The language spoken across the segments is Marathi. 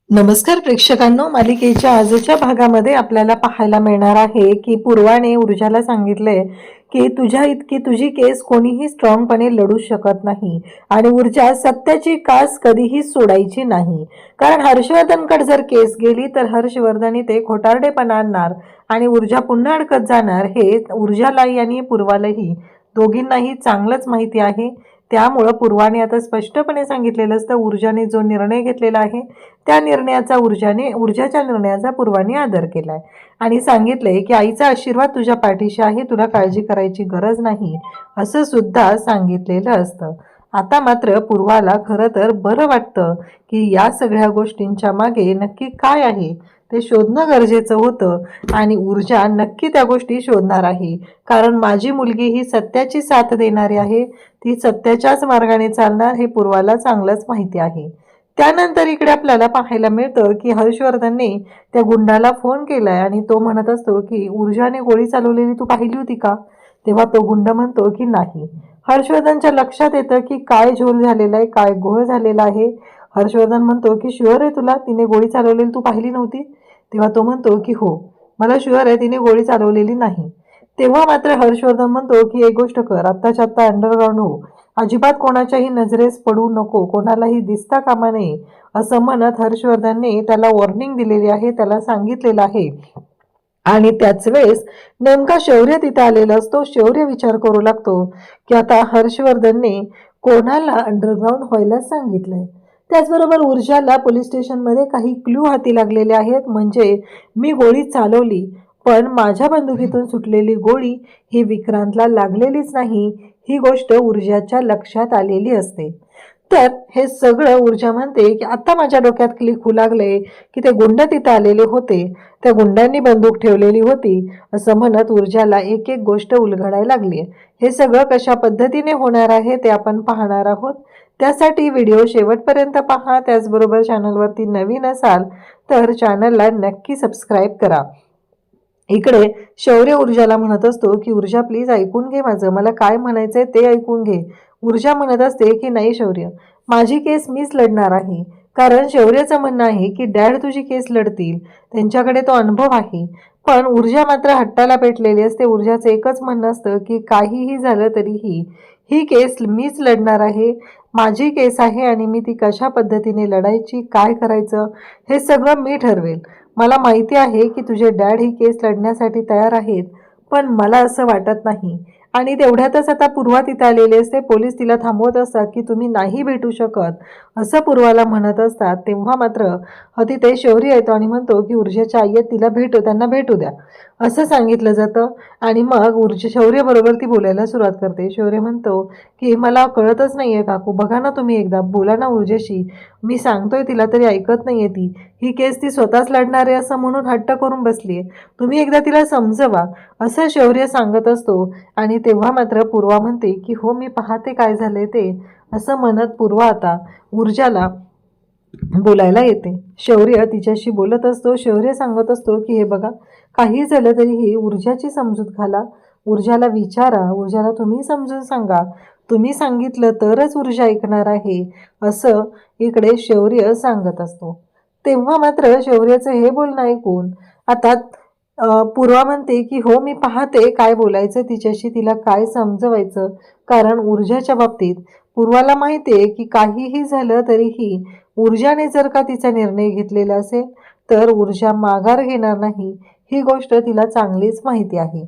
नमस्कार प्रेक्षकांनो, मालिकेच्या आजच्या भागामध्ये आपल्याला पाहायला मिळणार आहे की पूर्वाने ऊर्जाला सांगितले की तुझ्या इतकी तुझी केस कोणीही स्ट्रॉंगपणे लढू शकत नाही आणि ऊर्जा सत्याची कास कधीही सोडायची नाही. कारण हर्षवर्धनकडे जर केस गेली तर हर्षवर्धन ते खोटारडेपणा आणणार आणि ऊर्जा पुन्हा अडकत जाणार. हे ऊर्जालाही आणि पूर्वालाही दोघींनाही चांगलंच माहिती आहे. त्यामुळं पूर्वाने आता स्पष्टपणे सांगितलेलं असतं ऊर्जाने जो निर्णय घेतलेला आहे त्या निर्णयाचा ऊर्जाच्या निर्णयाचा पूर्वाने आदर केलाय आणि सांगितलंय की आईचा आशीर्वाद तुझ्या पाठीशी आहे, तुला काळजी करायची गरज नाही असं सुद्धा सांगितलेलं असतं. आता मात्र पूर्वाला खरं तर बरं वाटतं की या सगळ्या गोष्टींच्या मागे नक्की काय आहे ते शोधणं गरजेचं होतं आणि ऊर्जा नक्की त्या गोष्टी शोधणार आहे. कारण माझी मुलगी ही सत्याची साथ देणारी आहे, ती सत्याच्याच मार्गाने चालणार हे पूर्वाला चांगलंच माहिती आहे. त्यानंतर इकडे आपल्याला पाहायला मिळतं की हर्षवर्धनने त्या गुंडाला फोन केलाय आणि तो म्हणत असतो की ऊर्जाने गोळी चालवलेली तू पाहिली होती का? तेव्हा तो गुंड म्हणतो की नाही. हर्षवर्धनच्या लक्षात येतं की काय झोल झालेला आहे, काय घोळ झालेला आहे. हर्षवर्धन म्हणतो की शुअर आहे तुला तिने गोळी चालवलेली तू पाहिली नव्हती? तेव्हा तो म्हणतो की हो, मला शुअर आहे तिने गोळी चालवलेली नाही. तेव्हा मात्र हर्षवर्धन म्हणतो की एक गोष्ट कर, आत्ताच्या आत्ता अंडरग्राऊंड हो, अजिबात कोणाच्याही नजरेस पडू नको, कोणालाही दिसता कामा नये असं म्हणत हर्षवर्धनने त्याला वॉर्निंग दिलेली आहे, त्याला सांगितलेलं आहे. आणि त्याच वेळेस नेमका शौर्य तिथे आलेला असतो. शौर्य विचार करू लागतो की आता हर्षवर्धनने कोणाला अंडरग्राऊंड व्हायला सांगितलंय. त्याचबरोबर ऊर्जाला पोलीस स्टेशनमध्ये काही क्लू हाती लागलेले आहेत. म्हणजे मी गोळी चालवली पण माझ्या बंदुकीतून सुटलेली गोळी ही विक्रांतला लागलेलीच नाही, ही गोष्ट ऊर्जाच्या लक्षात आलेली असते. तर हे सगळं ऊर्जा म्हणते की आता माझ्या डोक्यात क्लिक होऊ लागले की ते गुंड तिथे आलेले होते, त्या गुंडांनी बंदूक ठेवलेली होती असं म्हणत ऊर्जाला एक एक गोष्ट उलगडायला लागली. हे सगळं कशा पद्धतीने होणार आहे ते आपण पाहणार आहोत. त्यासाठी व्हिडिओ शेवटपर्यंत पहा. त्याचबरोबर चॅनलवरती नवीन असाल तर चॅनलला नक्की सबस्क्राईब करा. इकडे शौर्य ऊर्जाला म्हणत असतो की ऊर्जा प्लीज ऐकून घे माझं, मला काय म्हणायचंय ते ऐकून घे. ऊर्जा म्हणत असते की नाही शौर्य, माझी केस मीच लढणार आहे. कारण शौर्याचं म्हणणं आहे की डॅड तुझी केस लढतील, त्यांच्याकडे तो अनुभव आहे. पण ऊर्जा मात्र हट्टाला पेटलेली असते. ऊर्जाचं एकच म्हणणं असतं की काहीही झालं तरीही ही केस मीच लढणार आहे, माझी केस आहे आणि मी ती कशा पद्धतीने लढायची, काय करायचं हे सगळं मी ठरवेल. मला माहिती आहे की तुझे डॅड ही केस लढण्यासाठी तयार आहेत, पण मला असं वाटत नाही. आणि तेवढ्यातच आता पूर्वा तिथे आलेली असते. पोलीस तिला थांबवत असतात की तुम्ही नाही भेटू शकत असं पूर्वाला म्हणत असतात. तेव्हा मात्र तिथे शौर्य येतो आणि म्हणतो की ऊर्जाच्या आई आहेत, त्यांना भेटू द्या असं सांगितलं जातं. आणि मग शौर्य बरोबर ती बोलायला सुरुवात करते. शौर्य म्हणतो की मला कळतच नाहीये काकू, बघा ना तुम्ही एकदा बोला ना ऊर्जेशी, मी सांगतोय तिला तरी ऐकत नाहीये ती, ही केस ती स्वतःच लढणार आहे असं म्हणून हट्ट करून बसलीये, तुम्ही एकदा तिला समजवा असं शौर्य सांगत असतो. आणि तेव्हा मात्र पूर्वा म्हणते की हो मी पाहते काय झालंय ते असं म्हणत पूर्वा आता ऊर्जाला बोलायला येते. शौर्य तिच्याशी बोलत असतो. शौर्य सांगत असतो की हे बघा, काही झालं तरीही ऊर्जाची समजूत घाला, ऊर्जाला विचारा, ऊर्जाला तुम्ही समजून सांगा, तुम्ही सांगितलं तरच ऊर्जा ऐकणार आहे असं इकडे शौर्य सांगत असतो. तेव्हा मात्र शौर्याचं हे बोलणं ऐकून आता पूर्वा म्हणते की हो मी पाहते काय बोलायचं तिच्याशी, तिला काय समजवायचं. कारण ऊर्जाच्या बाबतीत पूर्वाला माहिती आहे की काहीही झालं तरीही ऊर्जाने जर का तिचा निर्णय घेतलेला असेल तर ऊर्जा माघार घेणार नाही, ही गोष्ट तिला चांगलीच माहिती आहे.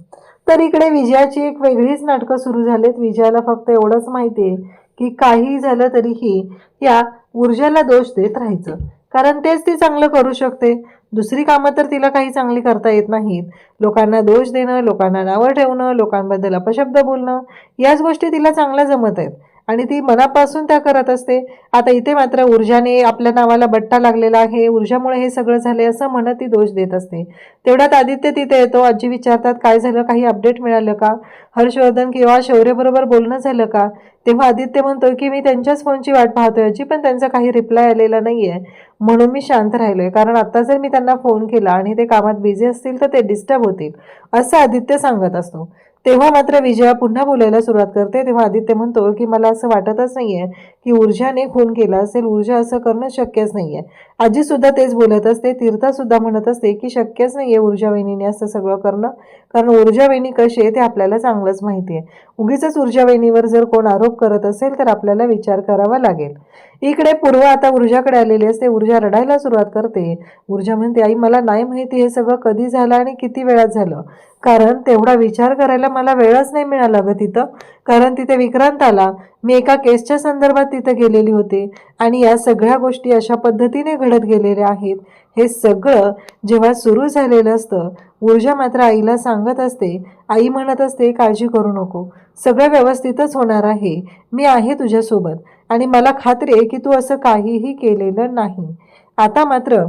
तर इकडे विजयाची एक वेगळीच नाटकं सुरू झालीत. विजयाला फक्त एवढंच माहिती आहे की काही झालं तरीही या ऊर्जाला दोष देत राहायचं, कारण तेच ती चांगलं करू शकते. दुसरी कामं तर तिला काही चांगली करता येत नाहीत. लोकांना दोष देणं, लोकांना नावं ठेवणं, लोकांबद्दल अपशब्द बोलणं, याच गोष्टी तिला चांगल्या जमत आहेत आणि ती मनापासून त्या करत असते. आता इथे मात्र ऊर्जाने आपल्या नावाला बट्टा लागलेला आहे, ऊर्जामुळे हे सगळं झाले असं म्हणत ती दोष देत असते. तेवढ्यात आदित्य तिथे येतो. आजी विचारतात काय झालं, काही अपडेट मिळालं का, हर्षवर्धन किंवा शौर्यबरोबर बोलणं झालं का? तेव्हा आदित्य म्हणतो की मी त्यांच्याच फोनची वाट पाहतोय आजी, पण त्यांचा काही रिप्लाय आलेला नाहीये, म्हणून मी शांत राहिलोय. कारण आता जर मी त्यांना फोन केला आणि ते कामात बिझी असतील तर ते डिस्टर्ब होतील असं आदित्य सांगत असतो. तेव्हा मात्र विजया पुन्हा बोलायला सुरुवात करते. तेव्हा आदित्य म्हणतो की मला असं वाटतच नाहीये की ऊर्जाने खून केला असेल. ऊर्जा असं करणं शक्यच नाहीये. आजी सुद्धा तेच बोलत असते. तीर्था सुद्धा म्हणत असते की शक्यच नाहीये ऊर्जा वहिनीने असं सगळं करणं, कारण ऊर्जा वहिनी कशी आहे ते आपल्याला चांगलंच माहिती आहे. उगीच ऊर्जा वहिनीवर जर कोण आरोप करत असेल तर आपल्याला विचार करावा लागेल. इकडे पूर्व आता ऊर्जाकडे आलेली असते. ऊर्जा रडायला सुरुवात करते. ऊर्जा म्हणते आई मला नाही माहिती हे सगळं कधी झालं आणि किती वेळात झालं, कारण तेवढा विचार करायला मला वेळच नाही मिळाला ग तिथं. कारण तिथे विक्रांत आला, मी एका केसच्या संदर्भात तिथं गेलेली होते आणि या सगळ्या गोष्टी अशा पद्धतीने घडत गेलेल्या आहेत. हे सगळं जेव्हा सुरू झालेलं असतं, ऊर्जा मात्र आईला सांगत असते. आई म्हणत असते काळजी करू नको, सगळं व्यवस्थितच होणार आहे, मी आहे तुझ्यासोबत आणि मला खात्री आहे की तू असं काहीही केलेलं नाही. आता मात्र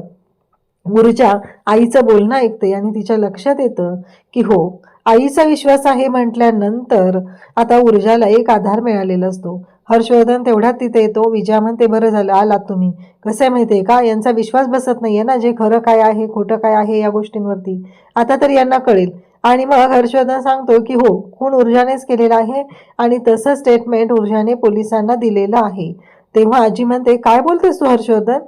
ऊर्जा आईचं बोलणं ऐकते आणि तिच्या लक्षात येतं की हो, आईचा विश्वास आहे म्हटल्यानंतर आता ऊर्जाला एक आधार मिळालेला असतो. हर्षवर्धन तेवढ्यात तिथे येतो. विजया म्हणते बरं झालं आलात तुम्ही. कसं आहे माहिती आहे का, यांचा विश्वास बसत नाहीये ना, जे खरं काय आहे खोटं काय आहे या गोष्टींवरती. आता तर यांना कळेल. आणि मग हर्षवर्धन सांगतो की हो, खून ऊर्जानेच केलेला आहे आणि तसं स्टेटमेंट ऊर्जाने पोलिसांना दिलेलं आहे. तेव्हा आजी म्हणते काय बोलतेस तू हर्षवर्धन.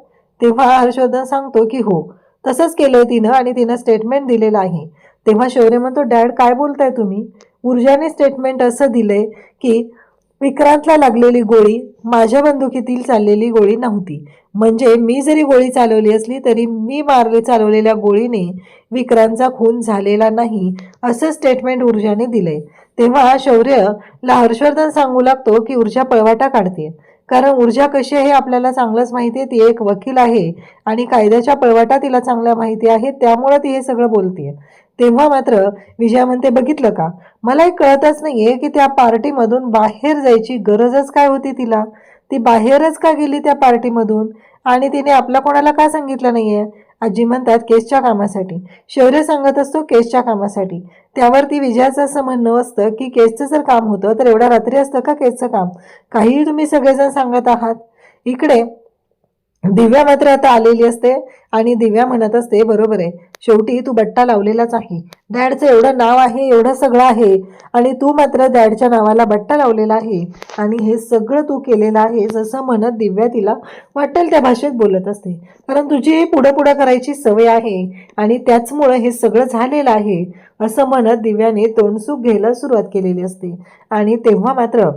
तेव्हा हर्षवर्धन सांगतो की हो, तसंच केलंय तिनं आणि तिनं स्टेटमेंट दिलेलं आहे. तेव्हा शौर्य म्हणतो डॅड काय बोलताय तुम्ही. ऊर्जाने स्टेटमेंट असं दिलंय की विक्रांतला लागलेली गोळी माझ्या बंदुकीतील चाललेली गोळी नव्हती, म्हणजे मी जरी गोळी चालवली असली तरी मी चालवलेल्या गोळीने विक्रांतचा खून झालेला नाही, असं स्टेटमेंट ऊर्जाने दिलंय. तेव्हा शौर्यला हर्षवर्धन सांगू लागतो की ऊर्जा पळवाटा काढते, कारण ऊर्जा कशी आहे आपल्याला चांगलंच माहिती आहे. ती एक वकील आहे आणि कायद्याच्या पळवाटा तिला चांगल्या माहिती आहे, त्यामुळे ती हे सगळं बोलते. तेव्हा मात्र विजया म्हणते बघितलं का, मला एक कळतच नाहीये की त्या पार्टीमधून बाहेर जायची गरजच काय होती तिला. ती बाहेरच का गेली त्या पार्टीमधून आणि तिने आपल्या कोणाला का सांगितलं नाहीये. आजी म्हणतात केसच्या कामासाठी. शौर्य सांगत असतो केसच्या कामासाठी. त्यावरती विजयाचं असं म्हणणं असतं की केसचं जर काम होतं तर एवढ्या रात्री असतं का केसचं काम. काहीही तुम्ही सगळेजण सांगत आहात. इकडे दिव्या मात्र आता आलेली असते आणि दिव्या म्हणत असते बरोबर आहे, शेवटी तू बट्टा लावलेलाच आहे. डॅडचं एवढं नाव आहे, एवढं सगळं आहे आणि तू मात्र डॅडच्या नावाला बट्टा लावलेला आहे आणि हे सगळं तू केलेलं आहेस असं म्हणत दिव्या तिला वाटेल त्या भाषेत बोलत असते. कारण तुझी ही पुढं पुढं करायची सवय आहे आणि त्याचमुळं हे सगळं झालेलं आहे असं म्हणत दिव्याने तोंडसूक घ्यायला सुरुवात केलेली असते. आणि तेव्हा मात्र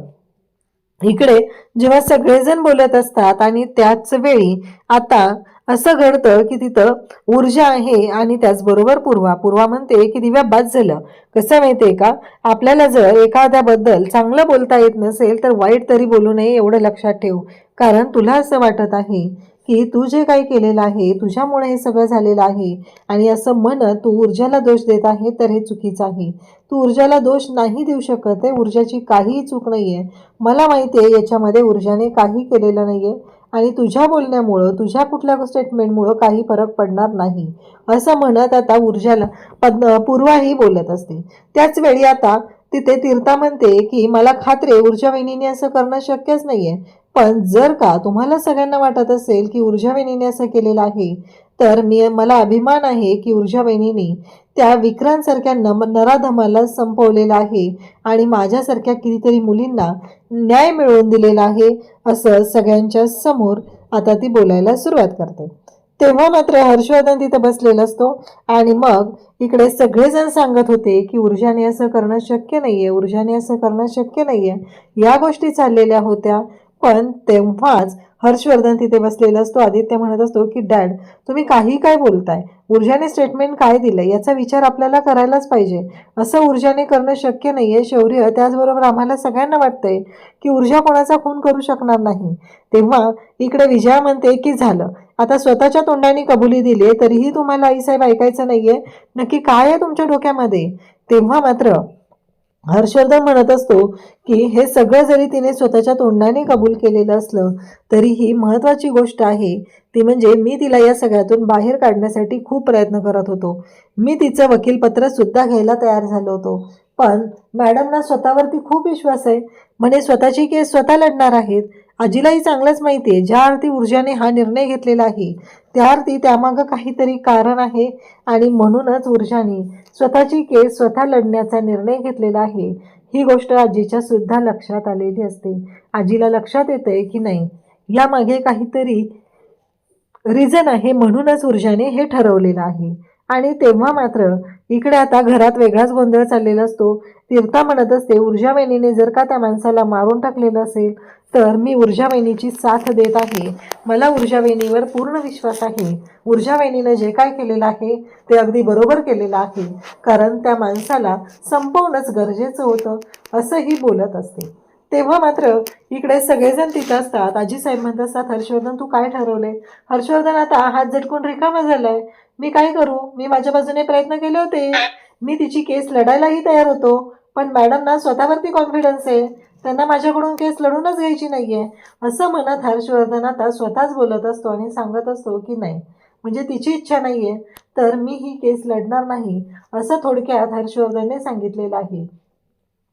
इकडे जेव्हा सगळेजण बोलत असतात आणि त्याच वेळी आता असं घडतं की तिथं ऊर्जा आहे आणि त्याचबरोबर पूर्वा म्हणते की दिव्या बाद झालं. कसं माहितीये का, आपल्याला जर एखाद्याबद्दल चांगलं बोलता येत नसेल तर वाईट तरी बोलू नये एवढं लक्षात ठेव. कारण तुला असं वाटत आहे की तू जे काही केलेलं आहे तुझ्यामुळे हे सगळं झालेलं आहे आणि असं म्हणत तू ऊर्जाला दोष देत आहे तर हे चुकीचं आहे. तू ऊर्जाला दोष नाही देऊ शकत आहे. ऊर्जाची काहीही चूक नाहीये. मला माहिती आहे याच्यामध्ये ऊर्जाने काही केलेलं नाहीये आणि तुझ्या बोलण्यामुळं तुझ्या कुठल्या स्टेटमेंटमुळं काही फरक पडणार नाही असं म्हणत आता ऊर्जाला पूर्वाही बोलत असते. त्याच वेळी आता तिथे तीर्था म्हणते की मला खात्री आहे ऊर्जा वहिनीने असं करणं शक्यच नाहीये, पण जर का तुम्हाला सगळ्यांना वाटत असेल की ऊर्जा वहिनीने असं केलेलं आहे तर मला अभिमान आहे की ऊर्जा वहिनीने त्या विक्रांतसारख्या नराधमाला संपवलेला आहे आणि माझ्यासारख्या कितीतरी मुलींना न्याय मिळवून दिलेला आहे असं सगळ्यांच्या समोर आता ती बोलायला सुरुवात करते. तेव्हा मात्र हर्षवर्धन तिथं बसलेला असतो आणि मग इकडे सगळेजण सांगत होते की ऊर्जाने असं करणं शक्य नाहीये, ऊर्जाने असं करणं शक्य नाहीये, या गोष्टी चाललेल्या होत्या. पण तेव्हाच हर्षवर्धन तिथे बसलेला असतो. आदित्य म्हणत असतो की डॅड तुम्ही काही काय बोलताय, ऊर्जाने स्टेटमेंट काय दिलंय याचा विचार आपल्याला करायलाच पाहिजे. असं ऊर्जाने करणं शक्य नाहीये. शौर्य त्याचबरोबर आम्हाला सगळ्यांना वाटतंय की ऊर्जा कोणाचा खून करू शकणार नाही. तेव्हा इकडे विजया म्हणते की झालं, आता स्वतःच्या तोंडाने कबुली दिली तरीही तुम्हाला आईसाहेब ऐकायचं नाहीये, नक्की काय आहे तुमच्या डोक्यामध्ये. तेव्हा मात्र हर्षवर्धन म्हणत असतो की हे सगळं जरी तिने स्वतःच्या तोंडाने कबूल केलेलं असलं तरीही महत्त्वाची गोष्ट आहे ती म्हणजे मी तिला या सगळ्यातून बाहेर काढण्यासाठी खूप प्रयत्न करत होतो. मी तिचं वकीलपत्र सुद्धा घ्यायला तयार झालो होतो, पण मॅडमना स्वतःवरती खूप विश्वास आहे, म्हणे स्वतःची केस स्वतः लढणार आहेत आजीलाही चांगलंच माहिती आहे, ज्या अर्थी ऊर्जाने हा निर्णय घेतलेला आहे त्या अर्थी त्यामागं काहीतरी कारण आहे आणि म्हणूनच ऊर्जाने स्वतःची केस स्वतः लढण्याचा निर्णय घेतलेला आहे. ही गोष्ट आजीच्या सुद्धा लक्षात आलेली असते. आजीला लक्षात येतंय की नाही, यामागे काहीतरी रिझन आहे, म्हणूनच ऊर्जाने हे ठरवलेलं आहे. आणि तेव्हा मात्र इकडे आता घरात वेगळाच गोंधळ चाललेला असतो. तीर्था म्हणत असते, ऊर्जा वहिनीने जर का त्या माणसाला मारून टाकलेलं असेल तर मी ऊर्जा वहिनीची साथ देत आहे. मला ऊर्जा वहिनीवर पूर्ण विश्वास आहे. ऊर्जा वहिनीनं जे काय केलेलं आहे ते अगदी बरोबर केलेलं आहे, कारण त्या माणसाला संपवणंच गरजेचं होतं, असंही बोलत असते. तेव्हा मात्र इकडे सगळेजण तिथं असतात. आजीसाहेब म्हणत असतात, हर्षवर्धन तू काय ठरवले? हर्षवर्धन आता हात झटकून रिकामा झालाय. मी काय करू? मी माझ्या बाजूने प्रयत्न केले होते. मी तिची केस लढायलाही तयार होतो, पण मॅडमना स्वतःवरती कॉन्फिडन्स आहे, त्यांना माझ्याकडून केस लढूनच घ्यायची नाहीये, असं म्हणत हर्षवर्धन आता स्वतःच बोलत असतो आणि सांगत असतो की नाही, म्हणजे तिची इच्छा नाहीये तर मी ही केस लढणार नाही, असं थोडक्यात हर्षवर्धनने सांगितलेलं आहे.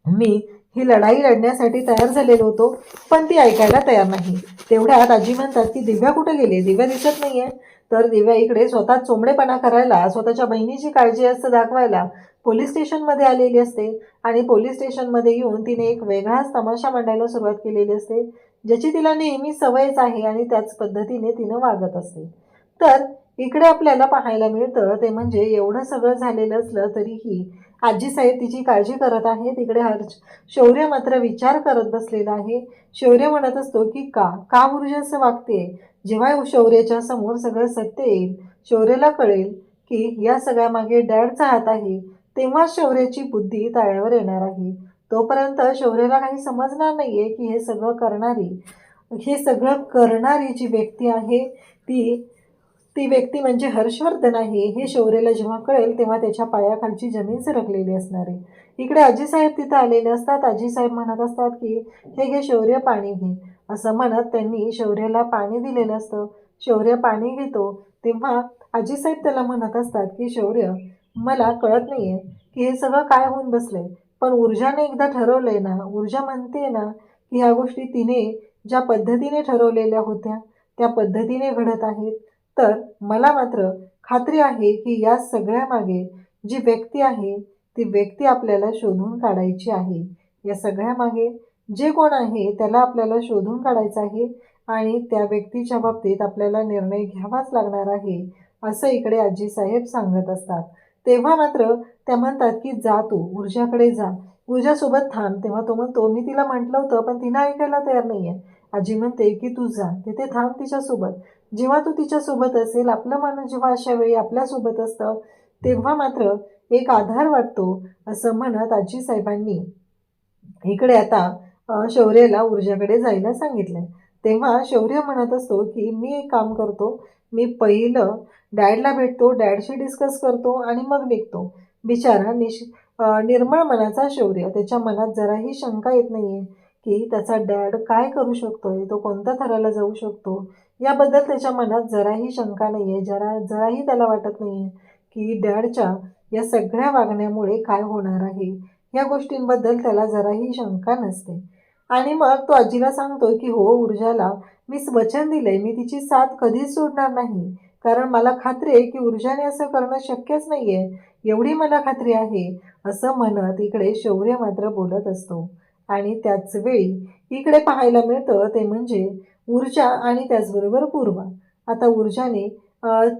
मी ही लढाई लढण्यासाठी तयार झालेलो होतो, पण ती ऐकायला तयार नाही. तेवढ्यात आजी म्हणतात की दिव्या कुठे गेली? दिव्या दिसत नाहीये. तर दिव्या इकडे स्वतः चोंबडेपणा करायला, स्वतःच्या बहिणीची काळजी असं दाखवायला पोलीस स्टेशनमध्ये आलेली असते आणि पोलीस स्टेशनमध्ये येऊन तिने एक वेगळाच तमाशा मांडायला सुरुवात केलेली असते, ज्याची तिला नेहमी सवयच आहे आणि त्याच पद्धतीने तिनं वागत असते. तर इकडे आपल्याला पाहायला मिळतं ते म्हणजे एवढं सगळं झालेलं असलं तरीही आजीसाहेब तिची काळजी करत आहे. तिकडे शौर्य मात्र विचार करत बसलेला आहे. शौर्य म्हणत असतो की का ऊर्जा असं वागते? जेव्हा शौर्याच्या समोर सगळं सत्य येईल, शौर्याला कळेल की या सगळ्यामागे डॅडचा हात आहे, तेव्हा शौर्याची बुद्धी ताळ्यावर येणार आहे. तोपर्यंत शौर्याला काही समजणार नाहीये की हे सगळं करणारी जी व्यक्ती आहे ती ती व्यक्ती म्हणजे हर्षवर्धन आहे. हे शौर्याला जेव्हा कळेल तेव्हा त्याच्या पायाखालची जमीन सरकलेली असणार आहे. इकडे आजीसाहेब तिथं आलेले असतात. आजीसाहेब म्हणत असतात की हे घे शौर्य, पाणी घे, असं म्हणत त्यांनी शौर्याला पाणी दिलेलं असतं. शौर्य पाणी घेतो तेव्हा आजीसाहेब त्याला म्हणत असतात की शौर्य, मला कळत नाहीये की हे सगळं काय होऊन बसलंय, पण ऊर्जाने एकदा ठरवलंय ना, ऊर्जा म्हणते ना की ह्या गोष्टी तिने ज्या पद्धतीने ठरवलेल्या होत्या त्या पद्धतीने घडत आहेत. तर मला मात्र खात्री आहे की या सगळ्यामागे जी व्यक्ती आहे ती व्यक्ती आपल्याला शोधून काढायची आहे. या सगळ्यामागे जे कोण आहे त्याला आपल्याला शोधून काढायचं आहे आणि त्या व्यक्तीच्या बाबतीत आपल्याला निर्णय घ्यावाच लागणार आहे, असं इकडे आजीसाहेब सांगत असतात. तेव्हा मात्र त्या म्हणतात की जा तू ऊर्जाकडे जा, ऊर्जासोबत थांब. तेव्हा तो म्हणतो मी तिला म्हटलं होतं पण तिनं ऐकायला तयार नाहीये. आजी म्हणते की तू जा तिथे थांब तिच्यासोबत. जेव्हा तू तिच्यासोबत असेल, आपलं मन जेव्हा अशा वेळी आपल्यासोबत असतं तेव्हा मात्र एक आधार वाटतो, असं म्हणत आजीसाहेबांनी इकडे आता शौर्याला ऊर्जाकडे जायला सांगितलंय. तेव्हा शौर्य म्हणत असतो की मी एक काम करतो, मी पहिलं डॅडला भेटतो, डॅडशी डिस्कस करतो आणि मग निघतो. बिचारा निर्मळ मनाचा शौर्य, त्याच्या मनात जराही शंका येत नाहीये की त्याचा डॅड काय करू शकतोय, तो कोणत्या थराला जाऊ शकतो, याबद्दल त्याच्या मनात जराही शंका नाहीये. जराही त्याला वाटत नाहीये की डॅडच्या या सगळ्या वागण्यामुळे काय होणार आहे, या गोष्टींबद्दल त्याला जराही शंका नसते. आणि मग तो आजीला सांगतो की हो ऊर्जाला मी वचन दिलंय, मी तिची साथ कधीच सोडणार नाही, कारण मला खात्री आहे की ऊर्जाने असं करणं शक्यच नाहीये, एवढी मला खात्री आहे, असं म्हणत इकडे शौर्य मात्र बोलत असतो. आणि त्याच वेळी इकडे पाहायला मिळतं ते म्हणजे ऊर्जा आणि त्याचबरोबर पूर्वा. आता ऊर्जाने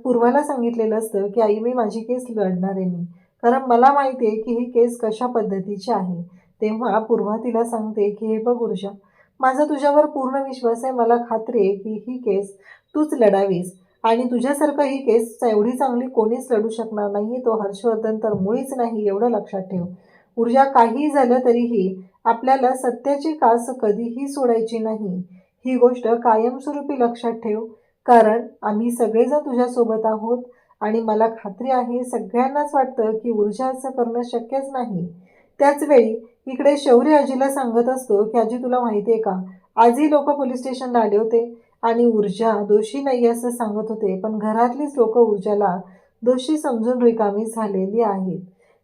पूर्वाला सांगितलेलं असतं की आई मी माझी केस लढणार आहे मी, कारण मला माहिती आहे की ही केस कशा पद्धतीची आहे. तेव्हा पूर्वा तिला सांगते की हे बघ ऊर्जा, माझा तुझ्यावर पूर्ण विश्वास आहे, मला खात्री आहे की ही केस तूच लढावीस आणि तुझ्यासारखं ही केस एवढी चांगली कोणीच लढू शकणार नाही, तो हर्षवर्धन तर मुळीच नाही, एवढं लक्षात ठेव. ऊर्जा काहीही झालं तरीही आपल्याला सत्याची कास कधीही सोडायची नाही, ही गोष्ट कायमस्वरूपी लक्षात ठेव, कारण आम्ही सगळेजण तुझ्यासोबत आहोत आणि मला खात्री आहे सगळ्यांनाच वाटतं की ऊर्जा असं करणं शक्यच नाही. त्याचवेळी इकडे शौर्य आजीला सांगत असतो की आजी तुला माहिती आहे का, आजही लोक पोलीस स्टेशनला आले होते आणि ऊर्जा दोषी नाही असं सांगत होते, पण घरातलीच लोक ऊर्जाला दोषी समजून रिकामी झालेली आहेत.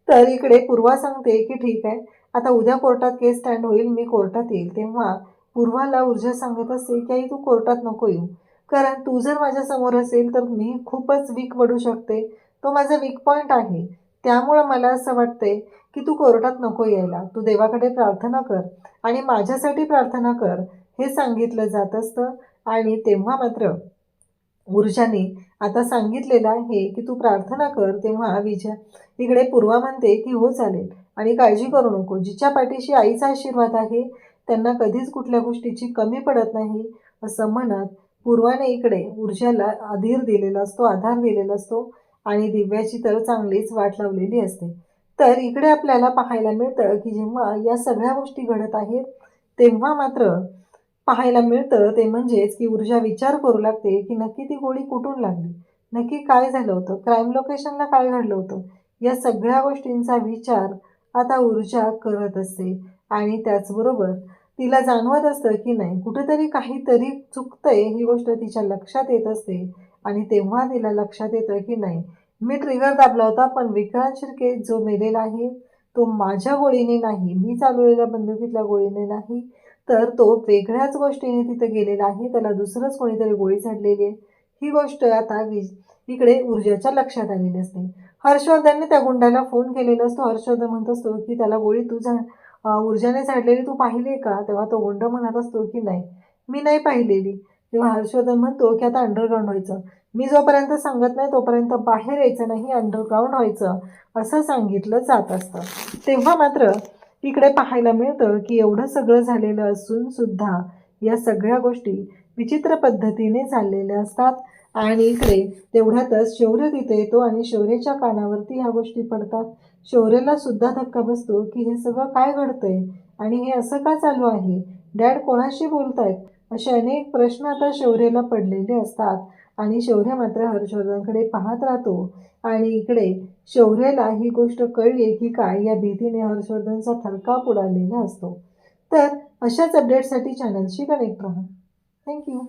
तर इकडे पूर्वा सांगते की ठीक आहे, आता उद्या कोर्टात केस स्टँड होईल, मी कोर्टात येईल तेव्हा पूर्वाला ऊर्जा सांगत असते की आई तू कोर्टात नको येऊ, कारण तू जर माझ्यासमोर असेल तर मी खूपच वीक पडू शकते. तो माझा वीक पॉईंट आहे. त्यामुळं मला असं वाटतंय की तू कोर्टात नको यायला. तू देवाकडे प्रार्थना कर आणि माझ्यासाठी प्रार्थना कर, हे सांगितलं जात असतं. आणि तेव्हा मात्र ऊर्जाने आता सांगितलेलं आहे की तू प्रार्थना कर. तेव्हा इकडे पूर्वा म्हणते की हो चालेल आणि काळजी करू नको. जिच्या पाठीशी आईचा आशीर्वाद आहे त्यांना कधीच कुठल्या गोष्टीची कमी पडत नाही, असं म्हणत पूर्वाने इकडे ऊर्जाला आधार दिलेला असतो आणि दिव्याची तर चांगलीच वाट लावलेली असते. तर इकडे आपल्याला पाहायला मिळतं की जेव्हा या सगळ्या गोष्टी घडत आहेत तेव्हा मात्र पाहायला मिळतं ते म्हणजेच की ऊर्जा विचार करू लागते की नक्की ती गोळी कुठून लागली, नक्की काय झालं होतं, क्राईम लोकेशनला काय घडलं होतं. या सगळ्या गोष्टींचा विचार आता ऊर्जा करत असते आणि त्याचबरोबर तिला जाणवत असतं की नाही कुठेतरी काहीतरी चुकतंय, ही गोष्ट तिच्या लक्षात येत असते. आणि तेव्हा तिला लक्षात येतं की नाही, मी ट्रिगर दाबला होता पण विक्रांत शिर्के जो मेलेला आहे तो माझ्या गोळीने नाही, मी चालवलेल्या बंदुकीतल्या गोळीने नाही, तर तो वेगळ्याच गोष्टीने तिथे गेलेला आहे. त्याला दुसरंच कोणीतरी गोळी झाडलेली आहे. ही गोष्ट आता इकडे ऊर्जाच्या लक्षात आलेली असते. हर्षवर्धनने त्या गुंडाला फोन केलेला असतो. हर्षवर्धन म्हणत असतो की त्याला गोळी ऊर्जाने झाडलेली तू पाहिली आहे का? तेव्हा तो गुंड म्हणत असतो की नाही, मी नाही पाहिलेली. तेव्हा हर्षवर्धन म्हणतो की आता अंडरग्राऊंड व्हायचं. मी जोपर्यंत सांगत नाही तोपर्यंत बाहेर यायचं नाही, अंडरग्राऊंड व्हायचं, असं सांगितलं जात असतं. तेव्हा मात्र इकडे पाहायला मिळतं की एवढं सगळं झालेलं असून सुद्धा या सगळ्या गोष्टी विचित्र पद्धतीने चाललेल्या असतात. आणि इकडे तेवढ्यातच शौर्य तिथे येतो आणि शौर्याच्या कानावरती ह्या गोष्टी पडतात. शौर्याला सुद्धा धक्का बसतो की हे सगळं काय घडतंय आणि हे असं का चालू आहे, डॅड कोणाशी बोलतायत, असे अनेक प्रश्न आता शौर्याला पडलेले असतात. आणि शौर्य मात्र हर्षवर्धनकडे पाहत राहतो आणि इकडे शौर्याला ही गोष्ट कळली की काय, या भीतीने हर्षवर्धनचा थरकाप उडालेला असतो. तर अशाच अपडेटसाठी चॅनलशी कनेक्ट राहा. थँक्यू.